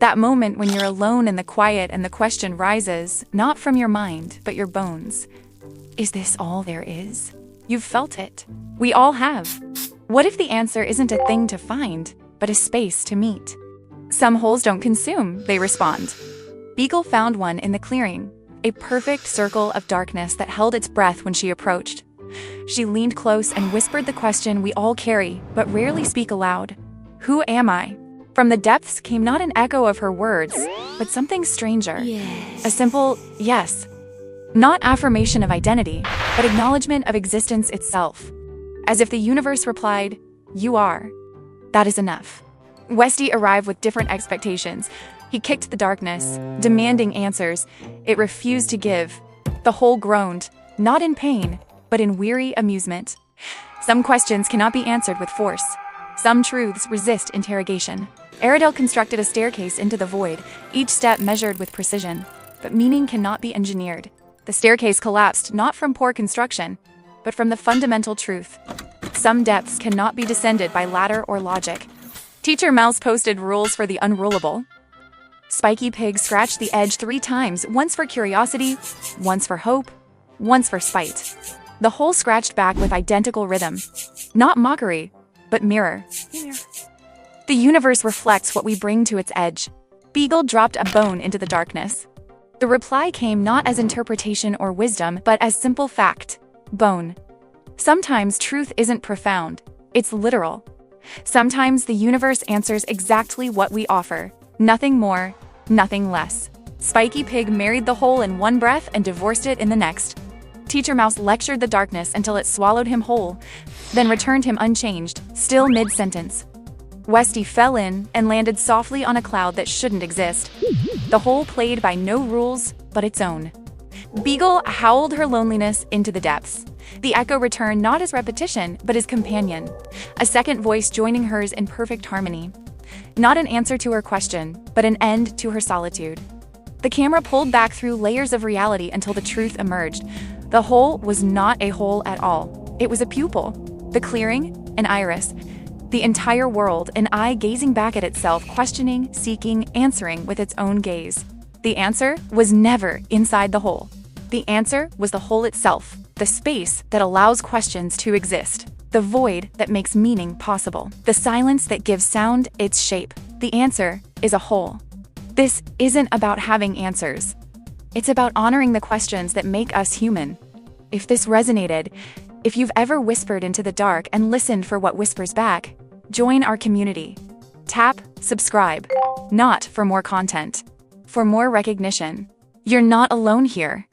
That moment when you're alone in the quiet and the question rises, not from your mind, but your bones. Is this all there is? You've felt it. We all have. What if the answer isn't a thing to find, but a space to meet? Some holes don't consume, they respond. Beagle found one in the clearing, a perfect circle of darkness that held its breath when she approached. She leaned close and whispered the question we all carry, but rarely speak aloud. Who am I? From the depths came not an echo of her words, but something stranger. Yes. A simple yes. Not affirmation of identity, but acknowledgement of existence itself. As if the universe replied, you are. That is enough. Westie arrived with different expectations. He kicked the darkness, demanding answers. It refused to give. The hole groaned, not in pain, but in weary amusement. Some questions cannot be answered with force. Some truths resist interrogation. Airedale constructed a staircase into the void, each step measured with precision. But meaning cannot be engineered. The staircase collapsed not from poor construction, but from the fundamental truth. Some depths cannot be descended by ladder or logic. Teacher Mouse posted rules for the unrulable. Spiky Pig scratched the edge 3 times, once for curiosity, once for hope, once for spite. The hole scratched back with identical rhythm. Not mockery, but mirror. The universe reflects what we bring to its edge. Beagle dropped a bone into the darkness. The reply came not as interpretation or wisdom, but as simple fact. Bone. Sometimes truth isn't profound, it's literal. Sometimes the universe answers exactly what we offer. Nothing more, nothing less. Spiky Pig married the hole in one breath and divorced it in the next. Teacher Mouse lectured the darkness until it swallowed him whole, then returned him unchanged, still mid-sentence. Westie fell in and landed softly on a cloud that shouldn't exist. The hole played by no rules but its own. Beagle howled her loneliness into the depths. The echo returned not as repetition, but as companion, a second voice joining hers in perfect harmony. Not an answer to her question, but an end to her solitude. The camera pulled back through layers of reality until the truth emerged. The hole was not a hole at all. It was a pupil. The clearing, an iris. The entire world, an eye gazing back at itself, questioning, seeking, answering with its own gaze. The answer was never inside the hole. The answer was the hole itself, the space that allows questions to exist, the void that makes meaning possible, the silence that gives sound its shape. The answer is a hole. This isn't about having answers. It's about honoring the questions that make us human. If this resonated, if you've ever whispered into the dark and listened for what whispers back, join our community. Tap subscribe, not for more content, for more recognition. You're not alone here.